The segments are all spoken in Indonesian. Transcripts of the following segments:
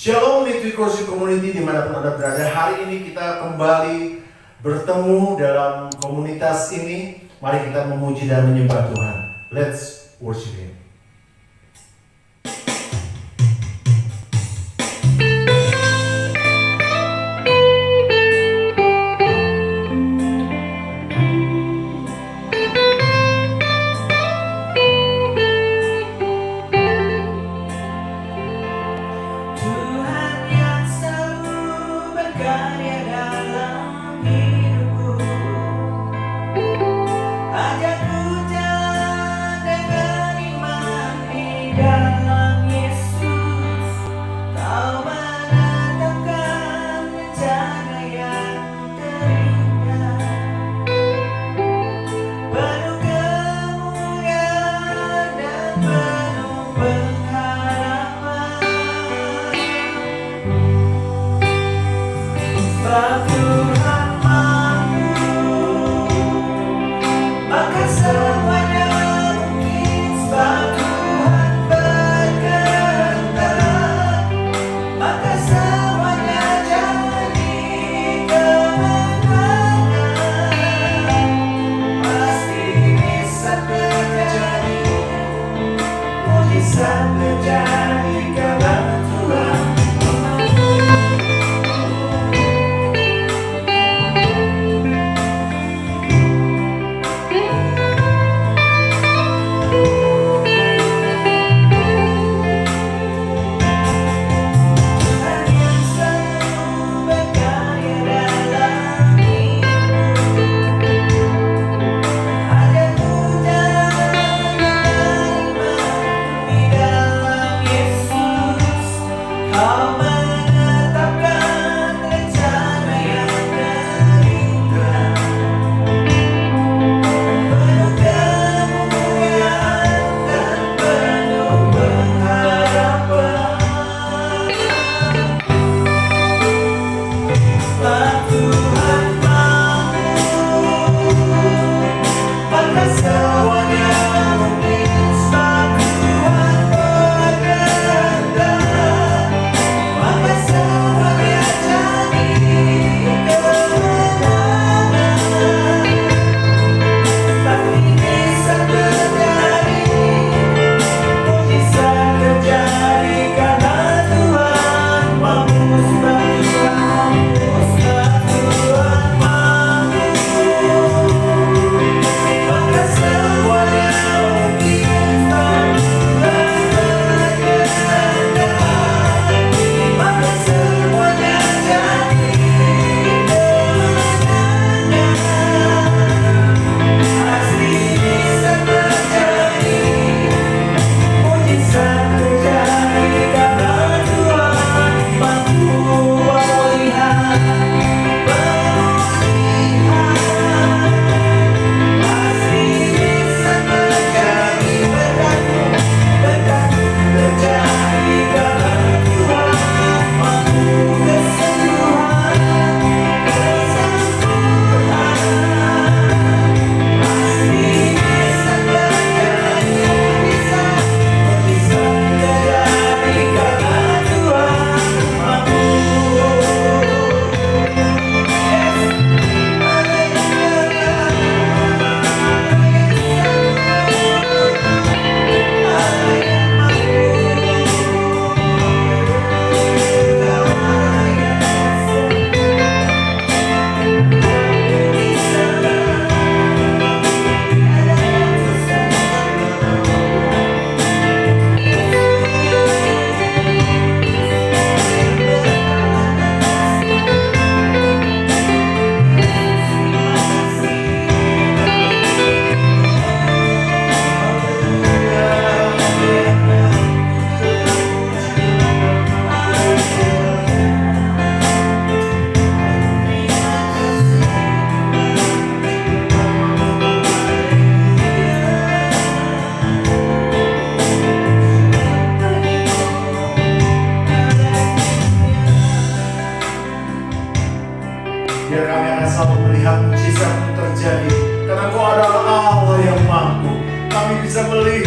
Shalom Victory Crossing Community dimanapun Anda berada. Hari ini kita kembali bertemu dalam komunitas ini. Mari kita memuji dan menyembah Tuhan. Let's worship Him.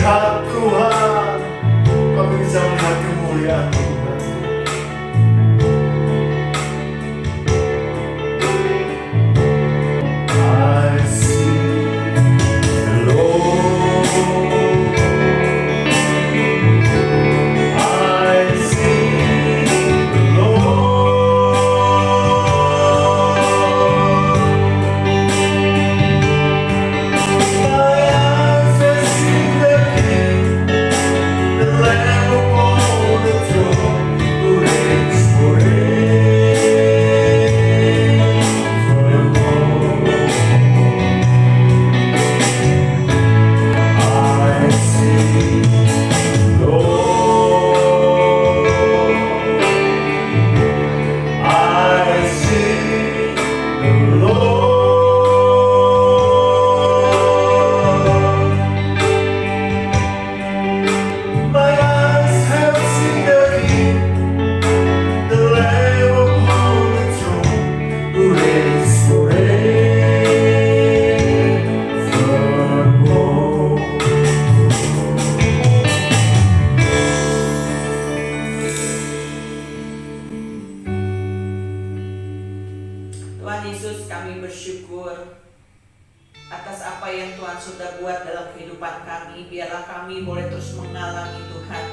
melihat Tuhan, kami bisa melihat kemuliaan Tuhan. biarlah kami boleh terus mengalami Tuhan.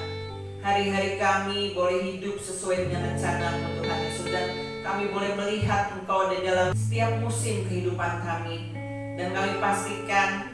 Hari-hari kami boleh hidup sesuai dengan rencana-Mu Tuhan Yesus, dan kami boleh melihat Engkau di dalam setiap musim kehidupan kami. Dan kami pastikan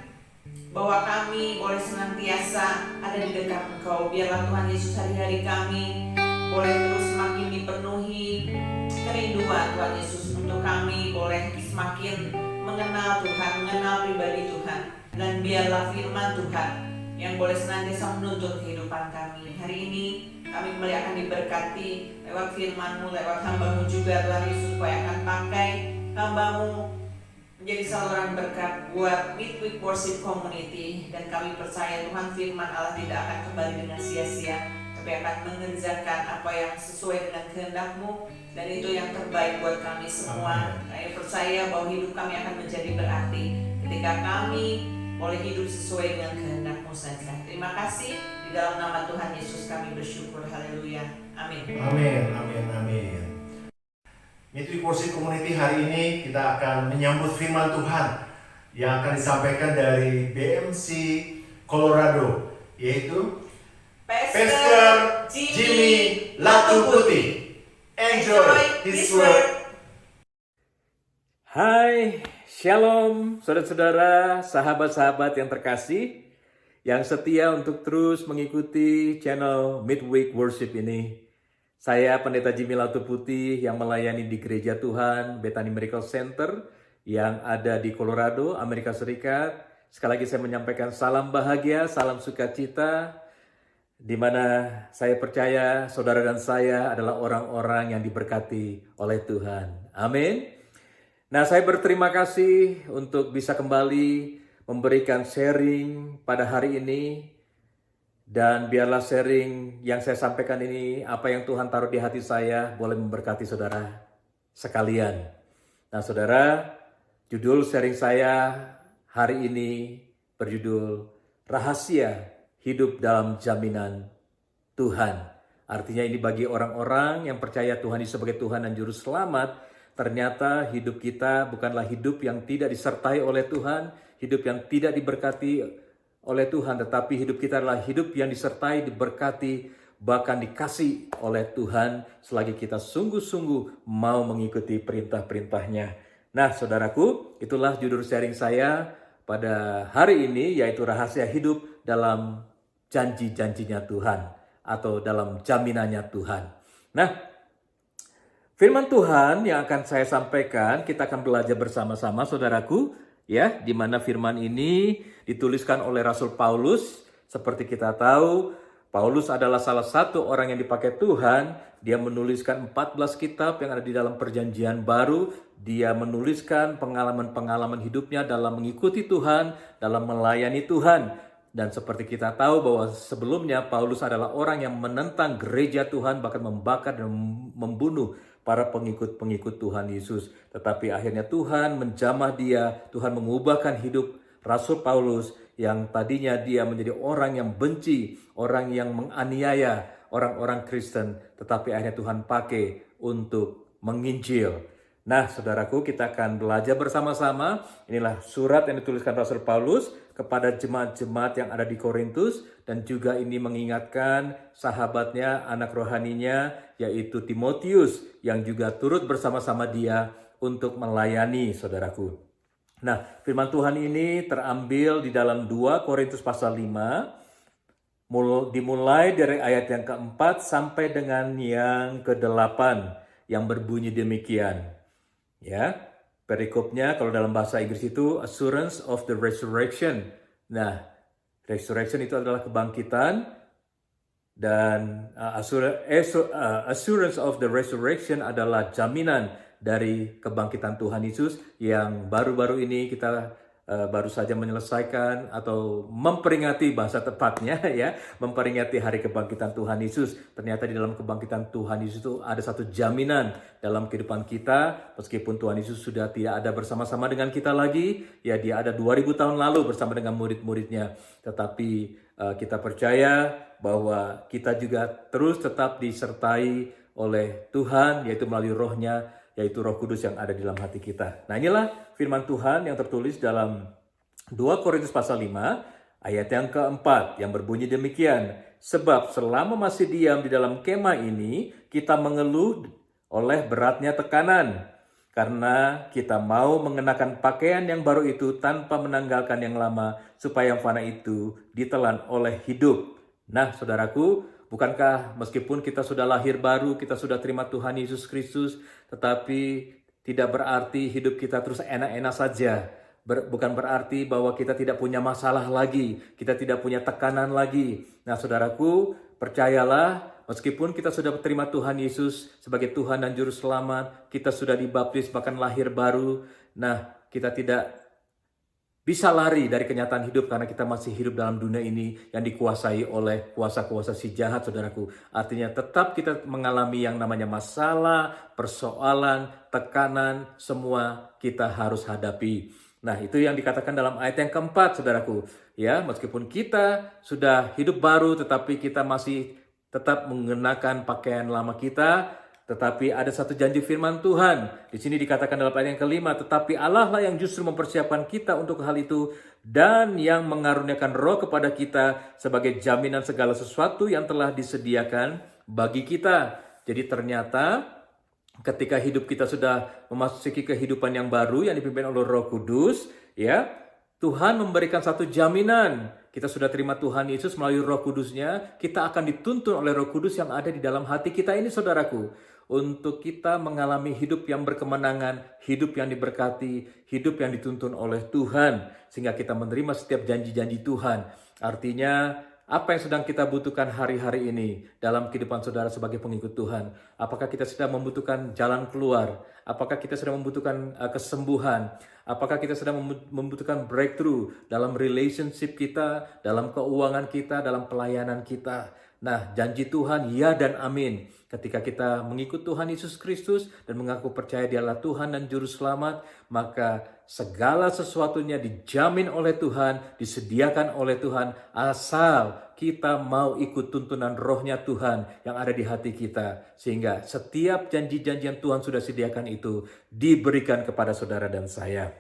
bahwa kami boleh senantiasa ada di dekat Engkau. Biarlah Tuhan Yesus hari-hari kami boleh terus semakin dipenuhi kerinduan Tuhan Yesus, untuk kami boleh semakin mengenal Tuhan, mengenal pribadi Tuhan. Dan biarlah firman Tuhan yang boleh senantiasa menuntun kehidupan kami. Hari ini kami kembali akan diberkati lewat firman-Mu, lewat hamba-Mu juga Tuhan Yesus, supaya akan pakai hamba-Mu menjadi saluran berkat buat Midweek Worship Community. Dan kami percaya Tuhan, firman Allah tidak akan kembali dengan sia-sia, tapi akan mengerjakan apa yang sesuai dengan kehendak-Mu, dan itu yang terbaik buat kami semua. Kami percaya bahwa hidup kami akan menjadi berarti ketika kami boleh hidup sesuai dengan kehendak-Mu saja. Terima kasih, di dalam nama Tuhan Yesus kami bersyukur. Haleluya. Amin. Amin, amin, amin. Midweek Worship Community hari ini kita akan menyambut firman Tuhan yang akan disampaikan dari BMC Colorado, yaitu Pastor Jimmy Latuputi. Enjoy his word. Hai, shalom saudara-saudara, sahabat-sahabat yang terkasih, yang setia untuk terus mengikuti channel Midweek Worship ini. Saya Pendeta Jimmy Latuputi yang melayani di Gereja Tuhan Bethany Miracle Center yang ada di Colorado, Amerika Serikat. Sekali lagi saya menyampaikan salam bahagia, salam sukacita, di mana saya percaya saudara dan saya adalah orang-orang yang diberkati oleh Tuhan. Amin. Nah, saya berterima kasih untuk bisa kembali memberikan sharing pada hari ini. Dan biarlah sharing yang saya sampaikan ini, apa yang Tuhan taruh di hati saya, boleh memberkati saudara sekalian. Nah saudara, judul sharing saya hari ini berjudul Rahasia Hidup dalam Jaminan Tuhan. Artinya ini bagi orang-orang yang percaya Tuhan Yesus sebagai Tuhan dan Juru Selamat. Ternyata hidup kita bukanlah hidup yang tidak disertai oleh Tuhan, hidup yang tidak diberkati oleh Tuhan, tetapi hidup kita adalah hidup yang disertai, diberkati, bahkan dikasih oleh Tuhan selagi kita sungguh-sungguh mau mengikuti perintah-perintahnya. Nah saudaraku, itulah judul sharing saya pada hari ini, yaitu rahasia hidup dalam janji-janjinya Tuhan atau dalam jaminannya Tuhan. Nah, firman Tuhan yang akan saya sampaikan, kita akan belajar bersama-sama saudaraku, ya, di mana firman ini dituliskan oleh Rasul Paulus. Seperti kita tahu, Paulus adalah salah satu orang yang dipakai Tuhan. Dia menuliskan 14 kitab yang ada di dalam Perjanjian Baru. Dia menuliskan pengalaman-pengalaman hidupnya dalam mengikuti Tuhan, dalam melayani Tuhan. Dan seperti kita tahu bahwa sebelumnya Paulus adalah orang yang menentang gereja Tuhan, bahkan membakar dan membunuh para pengikut-pengikut Tuhan Yesus. Tetapi akhirnya Tuhan menjamah dia, Tuhan mengubahkan hidup Rasul Paulus yang tadinya dia menjadi orang yang benci, orang yang menganiaya orang-orang Kristen. Tetapi akhirnya Tuhan pakai untuk menginjil. Nah saudaraku, kita akan belajar bersama-sama. Inilah surat yang dituliskan Rasul Paulus kepada jemaat-jemaat yang ada di Korintus. Dan juga ini mengingatkan sahabatnya, anak rohaninya, yaitu Timotius, yang juga turut bersama-sama dia untuk melayani saudaraku. Nah, firman Tuhan ini terambil di dalam 2 Korintus pasal 5, dimulai dari ayat yang keempat sampai dengan yang ke-8, yang berbunyi demikian. Ya, perikopnya kalau dalam bahasa Inggris itu assurance of the resurrection. Nah, resurrection itu adalah kebangkitan, dan assurance of the resurrection adalah jaminan dari kebangkitan Tuhan Yesus yang baru-baru ini kita baru saja menyelesaikan atau memperingati, bahasa tepatnya ya, memperingati hari kebangkitan Tuhan Yesus. Ternyata di dalam kebangkitan Tuhan Yesus itu ada satu jaminan dalam kehidupan kita. Meskipun Tuhan Yesus sudah tidak ada bersama-sama dengan kita lagi, ya dia ada 2000 tahun lalu bersama dengan murid-muridnya. Tetapi kita percaya bahwa kita juga terus tetap disertai oleh Tuhan, yaitu melalui rohnya, yaitu Roh Kudus yang ada di dalam hati kita. Nah inilah firman Tuhan yang tertulis dalam 2 Korintus pasal 5 Ayat yang keempat yang berbunyi demikian, sebab selama masih diam di dalam kemah ini, kita mengeluh oleh beratnya tekanan, karena kita mau mengenakan pakaian yang baru itu tanpa menanggalkan yang lama, supaya yang fana itu ditelan oleh hidup. Nah, saudaraku, bukankah meskipun kita sudah lahir baru, kita sudah terima Tuhan Yesus Kristus, tetapi tidak berarti hidup kita terus enak-enak saja. Bukan berarti bahwa kita tidak punya masalah lagi, kita tidak punya tekanan lagi. Nah, saudaraku, percayalah, meskipun kita sudah terima Tuhan Yesus sebagai Tuhan dan Juru Selamat, kita sudah dibaptis bahkan lahir baru. Nah, kita tidak bisa lari dari kenyataan hidup karena kita masih hidup dalam dunia ini yang dikuasai oleh kuasa-kuasa si jahat, saudaraku. Artinya tetap kita mengalami yang namanya masalah, persoalan, tekanan, semua kita harus hadapi. Nah, itu yang dikatakan dalam ayat yang keempat, saudaraku. Ya, meskipun kita sudah hidup baru, tetapi kita masih tetap mengenakan pakaian lama kita. Tetapi ada satu janji firman Tuhan. Di sini dikatakan dalam ayat yang kelima, tetapi Allah lah yang justru mempersiapkan kita untuk hal itu, dan yang mengaruniakan Roh kepada kita sebagai jaminan segala sesuatu yang telah disediakan bagi kita. Jadi ternyata ketika hidup kita sudah memasuki kehidupan yang baru yang dipimpin oleh Roh Kudus, ya, Tuhan memberikan satu jaminan. Kita sudah terima Tuhan Yesus melalui Roh Kudusnya, kita akan dituntun oleh Roh Kudus yang ada di dalam hati kita ini, saudaraku, untuk kita mengalami hidup yang berkemenangan, hidup yang diberkati, hidup yang dituntun oleh Tuhan, sehingga kita menerima setiap janji-janji Tuhan. Artinya, apa yang sedang kita butuhkan hari-hari ini dalam kehidupan saudara sebagai pengikut Tuhan? Apakah kita sedang membutuhkan jalan keluar? Apakah kita sedang membutuhkan kesembuhan? Apakah kita sedang membutuhkan breakthrough dalam relationship kita, dalam keuangan kita, dalam pelayanan kita? Nah, janji Tuhan ya dan amin. Ketika kita mengikut Tuhan Yesus Kristus dan mengaku percaya Dia adalah Tuhan dan Juru Selamat, maka segala sesuatunya dijamin oleh Tuhan, disediakan oleh Tuhan, asal kita mau ikut tuntunan Roh-Nya Tuhan yang ada di hati kita. Sehingga setiap janji-janji yang Tuhan sudah sediakan itu diberikan kepada saudara dan saya.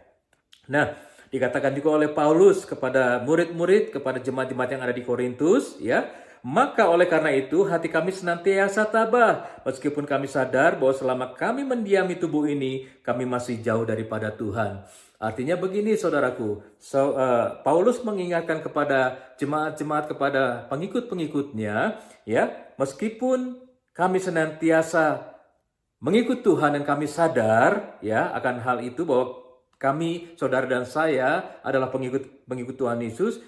Nah, dikatakan juga oleh Paulus kepada murid-murid, kepada jemaat-jemaat yang ada di Korintus, ya, maka oleh karena itu hati kami senantiasa tabah, meskipun kami sadar bahwa selama kami mendiami tubuh ini, kami masih jauh daripada Tuhan. Artinya begini, saudaraku, Paulus mengingatkan kepada jemaat-jemaat, kepada pengikut-pengikutnya, ya, meskipun kami senantiasa mengikut Tuhan dan kami sadar, ya, akan hal itu bahwa kami, saudara dan saya, adalah pengikut Tuhan Yesus.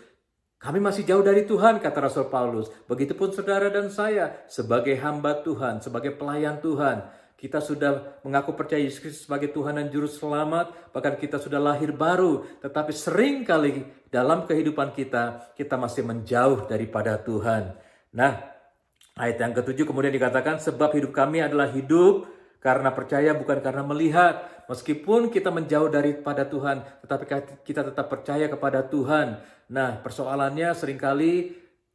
Kami masih jauh dari Tuhan, kata Rasul Paulus. Begitupun saudara dan saya, sebagai hamba Tuhan, sebagai pelayan Tuhan. Kita sudah mengaku percaya Yesus Kristus sebagai Tuhan dan Juru Selamat. Bahkan kita sudah lahir baru. Tetapi seringkali dalam kehidupan kita, kita masih menjauh daripada Tuhan. Nah, ayat yang ketujuh kemudian dikatakan, sebab hidup kami adalah hidup karena percaya, bukan karena melihat. Meskipun kita menjauh daripada Tuhan, tetapi kita tetap percaya kepada Tuhan. Nah, persoalannya seringkali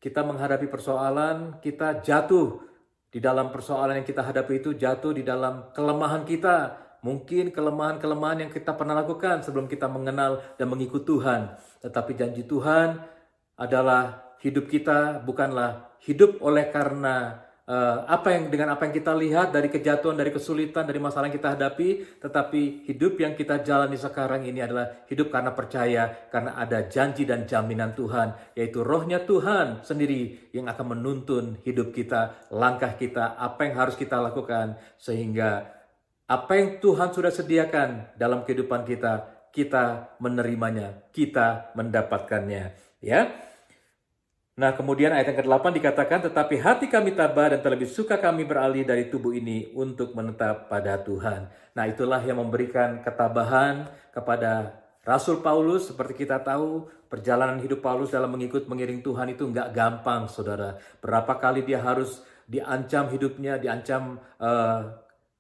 kita menghadapi persoalan, kita jatuh di dalam persoalan yang kita hadapi itu, jatuh di dalam kelemahan kita. Mungkin kelemahan-kelemahan yang kita pernah lakukan sebelum kita mengenal dan mengikut Tuhan. Tetapi janji Tuhan adalah hidup kita bukanlah hidup oleh karena dengan apa yang kita lihat dari kejatuhan, dari kesulitan, dari masalah yang kita hadapi, tetapi hidup yang kita jalani sekarang ini adalah hidup karena percaya, karena ada janji dan jaminan Tuhan, yaitu Roh-Nya Tuhan sendiri yang akan menuntun hidup kita, langkah kita, apa yang harus kita lakukan, sehingga apa yang Tuhan sudah sediakan dalam kehidupan kita, kita menerimanya, kita mendapatkannya, ya. Nah, kemudian ayat yang ke-8 dikatakan, tetapi hati kami tabah dan terlebih suka kami beralih dari tubuh ini untuk menetap pada Tuhan. Nah, itulah yang memberikan ketabahan kepada Rasul Paulus. Seperti kita tahu, perjalanan hidup Paulus dalam mengiring Tuhan itu nggak gampang, saudara. Berapa kali dia harus diancam hidupnya, diancam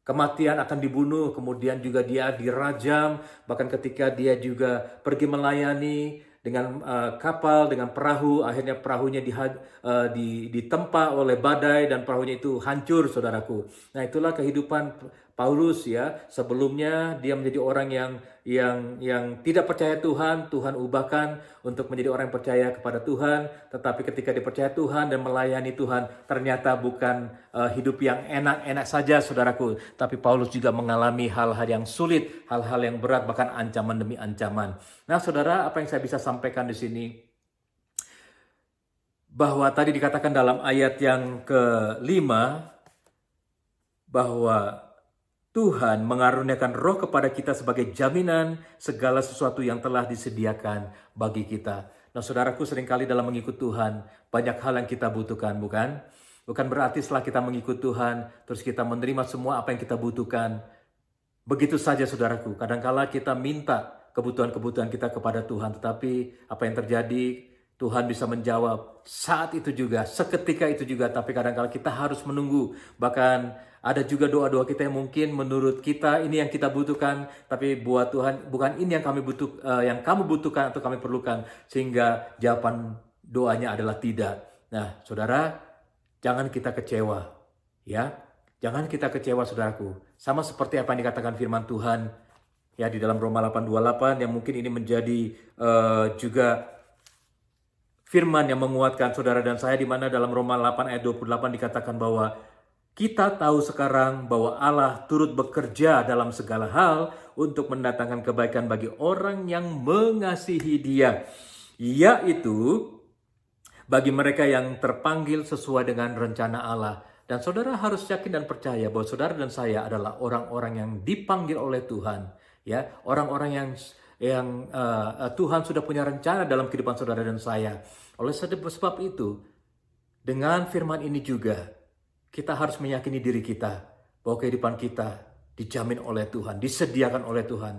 kematian, akan dibunuh, kemudian juga dia dirajam, bahkan ketika dia juga pergi melayani dengan kapal, dengan perahu, akhirnya perahunya ditempa oleh badai dan perahunya itu hancur, saudaraku. Nah, itulah kehidupan Paulus ya, sebelumnya dia menjadi orang yang tidak percaya Tuhan, Tuhan ubahkan untuk menjadi orang yang percaya kepada Tuhan. Tetapi ketika dipercaya Tuhan dan melayani Tuhan, ternyata bukan hidup yang enak-enak saja saudaraku. Tapi Paulus juga mengalami hal-hal yang sulit, hal-hal yang berat, bahkan ancaman demi ancaman. Nah saudara, apa yang saya bisa sampaikan di sini? Bahwa tadi dikatakan dalam ayat yang ke-5, bahwa Tuhan mengaruniakan roh kepada kita sebagai jaminan segala sesuatu yang telah disediakan bagi kita. Nah saudaraku, seringkali dalam mengikut Tuhan, banyak hal yang kita butuhkan, bukan? Bukan berarti setelah kita mengikut Tuhan, terus kita menerima semua apa yang kita butuhkan. Begitu saja saudaraku, kadangkala kita minta kebutuhan-kebutuhan kita kepada Tuhan, tetapi apa yang terjadi, Tuhan bisa menjawab saat itu juga, seketika itu juga, tapi kadangkala kita harus menunggu. Bahkan ada juga doa-doa kita yang mungkin menurut kita ini yang kita butuhkan, tapi buat Tuhan bukan ini yang yang kamu butuhkan atau kami perlukan, sehingga jawaban doanya adalah tidak. Nah, saudara, jangan kita kecewa, ya, jangan kita kecewa, saudaraku. Sama seperti apa yang dikatakan Firman Tuhan, ya di dalam Roma 8:28 yang mungkin ini menjadi juga firman yang menguatkan saudara dan saya, di mana dalam Roma 8 ayat 28 dikatakan bahwa kita tahu sekarang bahwa Allah turut bekerja dalam segala hal untuk mendatangkan kebaikan bagi orang yang mengasihi Dia, yaitu bagi mereka yang terpanggil sesuai dengan rencana Allah. Dan saudara harus yakin dan percaya bahwa saudara dan saya adalah orang-orang yang dipanggil oleh Tuhan, ya, orang-orang yang Tuhan sudah punya rencana dalam kehidupan saudara dan saya. Oleh sebab itu, dengan firman ini juga kita harus meyakini diri kita bahwa kehidupan kita dijamin oleh Tuhan, disediakan oleh Tuhan.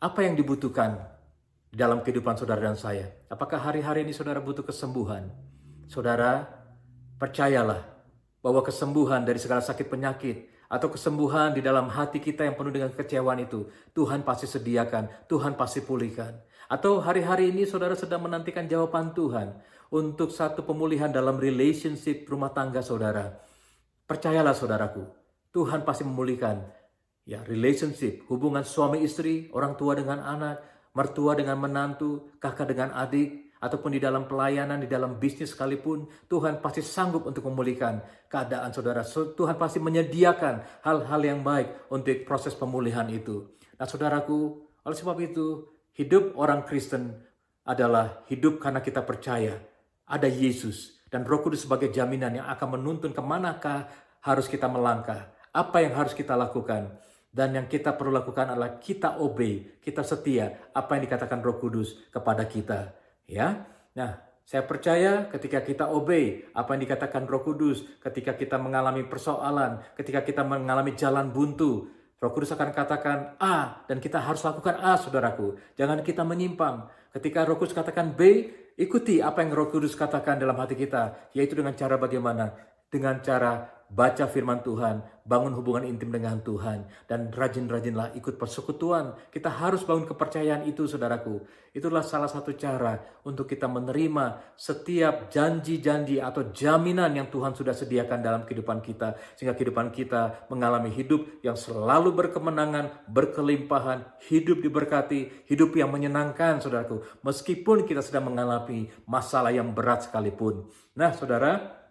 Apa yang dibutuhkan dalam kehidupan saudara dan saya? Apakah hari-hari ini saudara butuh kesembuhan? Saudara, percayalah bahwa kesembuhan dari segala sakit penyakit atau kesembuhan di dalam hati kita yang penuh dengan kekecewaan itu, Tuhan pasti sediakan, Tuhan pasti pulihkan. Atau hari-hari ini saudara sedang menantikan jawaban Tuhan untuk satu pemulihan dalam relationship rumah tangga saudara. Percayalah saudaraku, Tuhan pasti memulihkan ya relationship, hubungan suami istri, orang tua dengan anak, mertua dengan menantu, kakak dengan adik, ataupun di dalam pelayanan, di dalam bisnis sekalipun, Tuhan pasti sanggup untuk memulihkan keadaan saudara. Tuhan pasti menyediakan hal-hal yang baik untuk proses pemulihan itu. Nah saudaraku, oleh sebab itu, hidup orang Kristen adalah hidup karena kita percaya ada Yesus dan Roh Kudus sebagai jaminan yang akan menuntun kemanakah harus kita melangkah, apa yang harus kita lakukan. Dan yang kita perlu lakukan adalah kita obey, kita setia apa yang dikatakan Roh Kudus kepada kita. Ya, nah saya percaya ketika kita obey apa yang dikatakan Roh Kudus, ketika kita mengalami persoalan, ketika kita mengalami jalan buntu, Roh Kudus akan katakan A dan kita harus lakukan A, saudaraku. Jangan kita menyimpang. Ketika Roh Kudus katakan B, ikuti apa yang Roh Kudus katakan dalam hati kita, yaitu dengan cara bagaimana? Dengan cara baca firman Tuhan, bangun hubungan intim dengan Tuhan, dan rajin-rajinlah ikut persekutuan. Kita harus bangun kepercayaan itu, saudaraku. Itulah salah satu cara untuk kita menerima setiap janji-janji atau jaminan yang Tuhan sudah sediakan dalam kehidupan kita, sehingga kehidupan kita mengalami hidup yang selalu berkemenangan, berkelimpahan, hidup diberkati, hidup yang menyenangkan, saudaraku, meskipun kita sedang mengalami masalah yang berat sekalipun. Nah, saudara,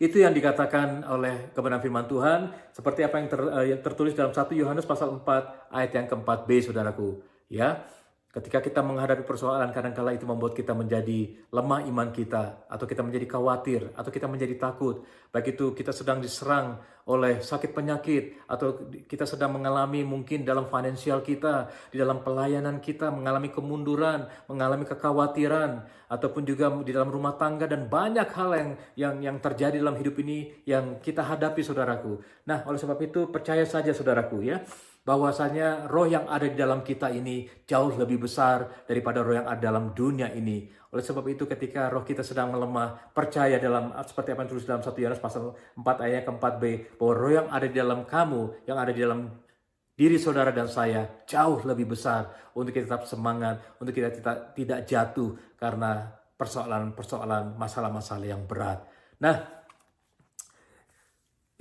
itu yang dikatakan oleh kebenaran firman Tuhan, seperti apa yang tertulis dalam 1 Yohanes pasal 4 ayat yang ke-4b, saudaraku. Ya, ketika kita menghadapi persoalan, kadang-kala itu membuat kita menjadi lemah iman kita, atau kita menjadi khawatir, atau kita menjadi takut. Baik itu kita sedang diserang oleh sakit penyakit, atau kita sedang mengalami mungkin dalam finansial kita, di dalam pelayanan kita, mengalami kemunduran, mengalami kekhawatiran, ataupun juga di dalam rumah tangga, dan banyak hal yang terjadi dalam hidup ini yang kita hadapi, saudaraku. Nah, oleh sebab itu percaya saja, saudaraku, ya, bahwasanya roh yang ada di dalam kita ini jauh lebih besar daripada roh yang ada dalam dunia ini. Oleh sebab itu ketika roh kita sedang melemah, percaya dalam seperti apa yang tulis dalam 1 Yohanes pasal 4 ayat ke-4b, bahwa roh yang ada di dalam kamu, yang ada di dalam diri saudara dan saya jauh lebih besar untuk kita tetap semangat, untuk kita tidak jatuh karena persoalan-persoalan, masalah-masalah yang berat. Nah,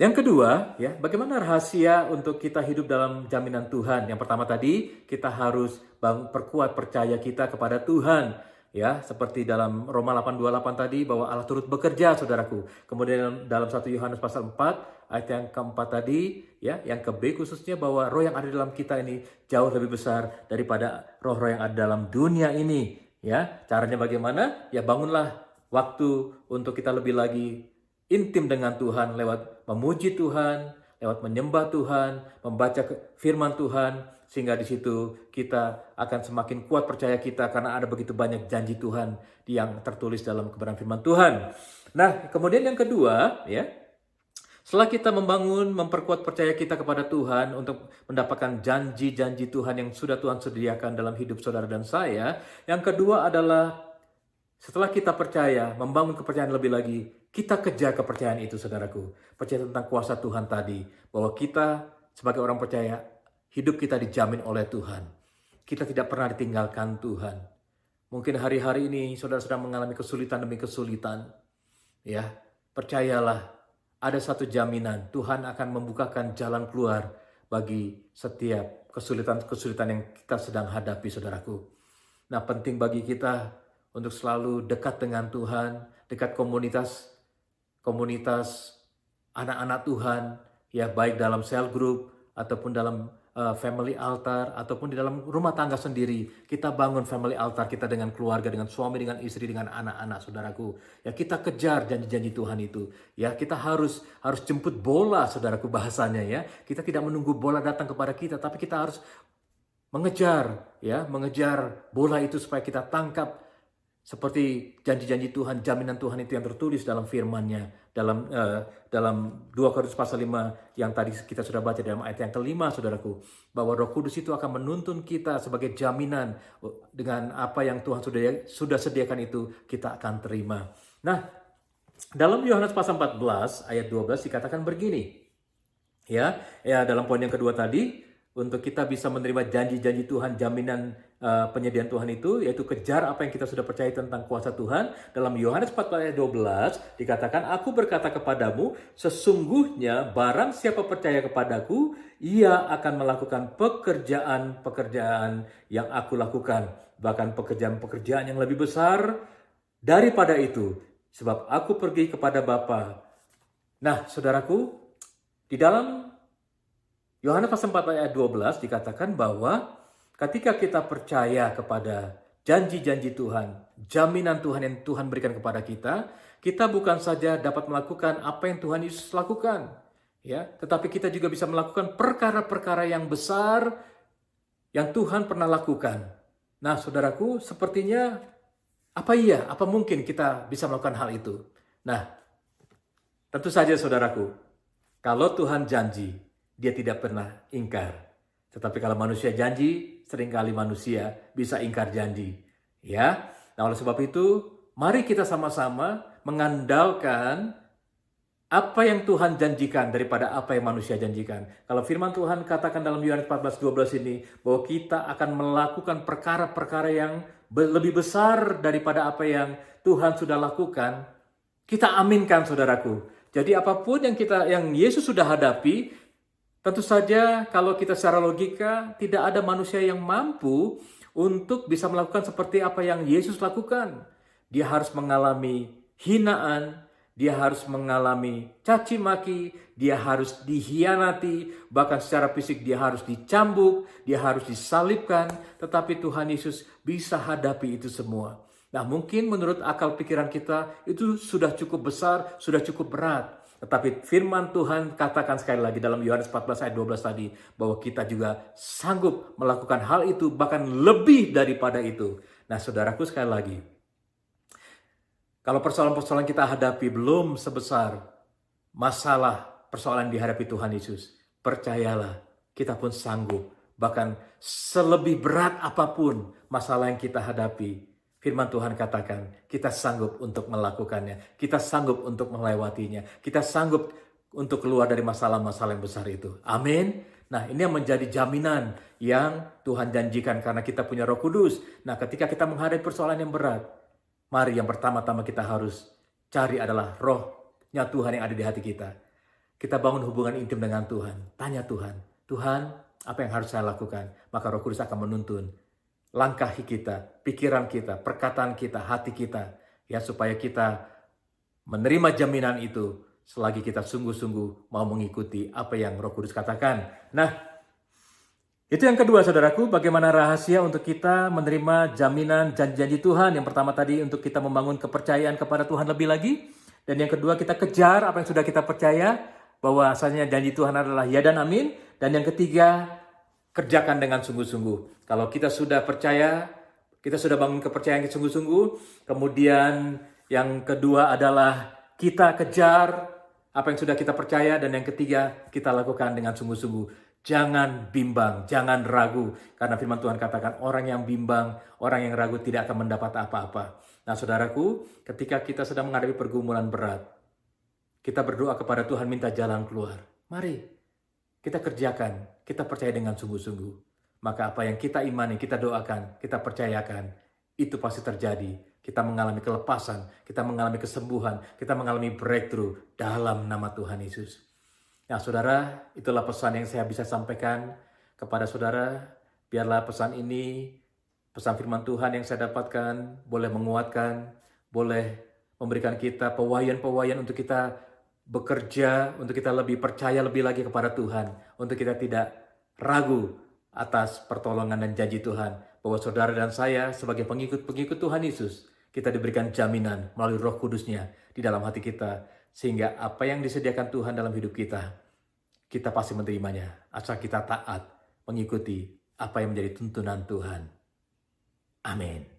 Yang kedua, ya, bagaimana rahasia untuk kita hidup dalam jaminan Tuhan? Yang pertama tadi, kita harus perkuat percaya kita kepada Tuhan. Ya, seperti dalam Roma 8:28 tadi, bahwa Allah turut bekerja, saudaraku. Kemudian dalam 1 Yohanes pasal 4, ayat yang keempat tadi, ya, yang ke B khususnya, bahwa roh yang ada dalam kita ini jauh lebih besar daripada roh-roh yang ada dalam dunia ini. Ya, caranya bagaimana? Ya, bangunlah waktu untuk kita lebih lagi intim dengan Tuhan lewat memuji Tuhan, lewat menyembah Tuhan, membaca firman Tuhan, sehingga di situ kita akan semakin kuat percaya kita karena ada begitu banyak janji Tuhan yang tertulis dalam kebenaran firman Tuhan. Nah, kemudian yang kedua, ya, setelah kita memperkuat percaya kita kepada Tuhan untuk mendapatkan janji-janji Tuhan yang sudah Tuhan sediakan dalam hidup saudara dan saya, yang kedua adalah setelah kita percaya, membangun kepercayaan lebih lagi, kita kejar kepercayaan itu, saudaraku. Percaya tentang kuasa Tuhan tadi, bahwa kita sebagai orang percaya, hidup kita dijamin oleh Tuhan. Kita tidak pernah ditinggalkan Tuhan. Mungkin hari-hari ini saudara sedang mengalami kesulitan demi kesulitan. Ya, percayalah, ada satu jaminan, Tuhan akan membukakan jalan keluar bagi setiap kesulitan-kesulitan yang kita sedang hadapi, saudaraku. Nah, penting bagi kita untuk selalu dekat dengan Tuhan, dekat komunitas anak-anak Tuhan, ya, baik dalam cell group ataupun dalam family altar ataupun di dalam rumah tangga sendiri. Kita bangun family altar kita dengan keluarga, dengan suami, dengan istri, dengan anak-anak, saudaraku. Ya, kita kejar janji-janji Tuhan itu. Ya, kita harus jemput bola, saudaraku, bahasanya, ya. Kita tidak menunggu bola datang kepada kita, tapi kita harus mengejar bola itu supaya kita tangkap. Seperti janji-janji Tuhan, jaminan Tuhan itu yang tertulis dalam firman-Nya. Dalam 2 Korintus pasal 5 yang tadi kita sudah baca dalam ayat yang kelima, saudaraku. Bahwa Roh Kudus itu akan menuntun kita sebagai jaminan dengan apa yang Tuhan sudah sediakan itu kita akan terima. Nah, dalam Yohanes pasal 14 ayat 12 dikatakan begini. Ya, dalam poin yang kedua tadi, untuk kita bisa menerima janji-janji Tuhan, jaminan penyediaan Tuhan itu, yaitu kejar apa yang kita sudah percaya tentang kuasa Tuhan. Dalam Yohanes 14 ayat 12 dikatakan, aku berkata kepadamu, sesungguhnya barang siapa percaya kepadaku, ia akan melakukan pekerjaan-pekerjaan yang aku lakukan. Bahkan pekerjaan-pekerjaan yang lebih besar daripada itu. Sebab aku pergi kepada Bapa. Nah, saudaraku, di dalam Yohanes pasal 4 ayat 12 dikatakan bahwa ketika kita percaya kepada janji-janji Tuhan, jaminan Tuhan yang Tuhan berikan kepada kita, kita bukan saja dapat melakukan apa yang Tuhan Yesus lakukan, ya, tetapi kita juga bisa melakukan perkara-perkara yang besar yang Tuhan pernah lakukan. Nah, saudaraku, sepertinya apa mungkin kita bisa melakukan hal itu? Nah, tentu saja, saudaraku, kalau Tuhan janji, Dia tidak pernah ingkar. Tetapi kalau manusia janji, seringkali manusia bisa ingkar janji. Ya, nah, oleh sebab itu, mari kita sama-sama mengandalkan apa yang Tuhan janjikan daripada apa yang manusia janjikan. Kalau firman Tuhan katakan dalam Yohanes 14:12 ini, bahwa kita akan melakukan perkara-perkara yang lebih besar daripada apa yang Tuhan sudah lakukan, kita aminkan, saudaraku. Jadi apapun yang Yesus sudah hadapi, tentu saja kalau kita secara logika, tidak ada manusia yang mampu untuk bisa melakukan seperti apa yang Yesus lakukan. Dia harus mengalami hinaan, dia harus mengalami caci maki, dia harus dihianati, bahkan secara fisik dia harus dicambuk, dia harus disalibkan. Tetapi Tuhan Yesus bisa hadapi itu semua. Nah, mungkin menurut akal pikiran kita itu sudah cukup besar, sudah cukup berat. Tetapi firman Tuhan katakan sekali lagi dalam Yohanes 14 ayat 12 tadi, bahwa kita juga sanggup melakukan hal itu, bahkan lebih daripada itu. Nah, saudaraku, sekali lagi, kalau persoalan-persoalan kita hadapi belum sebesar masalah persoalan yang dihadapi Tuhan Yesus, percayalah, kita pun sanggup. Bahkan selebih berat apapun masalah yang kita hadapi, firman Tuhan katakan, kita sanggup untuk melakukannya. Kita sanggup untuk melewatinya. Kita sanggup untuk keluar dari masalah-masalah yang besar itu. Amin. Nah, ini yang menjadi jaminan yang Tuhan janjikan karena kita punya Roh Kudus. Nah, ketika kita menghadapi persoalan yang berat, mari yang pertama-tama kita harus cari adalah rohnya Tuhan yang ada di hati kita. kita bangun hubungan intim dengan Tuhan. Tanya Tuhan, Tuhan, apa yang harus saya lakukan? Maka Roh Kudus akan menuntun langkah kita, pikiran kita, perkataan kita, hati kita, ya, supaya kita menerima jaminan itu selagi kita sungguh-sungguh mau mengikuti apa yang Roh Kudus katakan. Nah, itu yang kedua, saudaraku, bagaimana rahasia untuk kita menerima jaminan janji-janji Tuhan. Yang pertama tadi, untuk kita membangun kepercayaan kepada Tuhan lebih lagi. Dan yang kedua, kita kejar apa yang sudah kita percaya, bahwa asalnya janji Tuhan adalah ya dan amin. Dan yang ketiga, kerjakan dengan sungguh-sungguh. Kalau kita sudah percaya, kita sudah bangun kepercayaan yang sungguh-sungguh. Kemudian yang kedua adalah kita kejar apa yang sudah kita percaya. Dan yang ketiga, kita lakukan dengan sungguh-sungguh. Jangan bimbang, jangan ragu. Karena firman Tuhan katakan, orang yang bimbang, orang yang ragu tidak akan mendapat apa-apa. Nah, saudaraku, ketika kita sedang menghadapi pergumulan berat, kita berdoa kepada Tuhan minta jalan keluar. Mari kita kerjakan, kita percaya dengan sungguh-sungguh. Maka apa yang kita imani, kita doakan, kita percayakan, itu pasti terjadi. Kita mengalami kelepasan, kita mengalami kesembuhan, kita mengalami breakthrough dalam nama Tuhan Yesus. Nah, saudara, itulah pesan yang saya bisa sampaikan kepada saudara. Biarlah pesan ini, pesan firman Tuhan yang saya dapatkan, boleh menguatkan, boleh memberikan kita pewayan-pewayan untuk kita bekerja, untuk kita lebih percaya lebih lagi kepada Tuhan, untuk kita tidak ragu atas pertolongan dan janji Tuhan, bahwa saudara dan saya sebagai pengikut-pengikut Tuhan Yesus, kita diberikan jaminan melalui Roh Kudus-Nya di dalam hati kita, sehingga apa yang disediakan Tuhan dalam hidup kita, kita pasti menerimanya, asal kita taat mengikuti apa yang menjadi tuntunan Tuhan. Amin.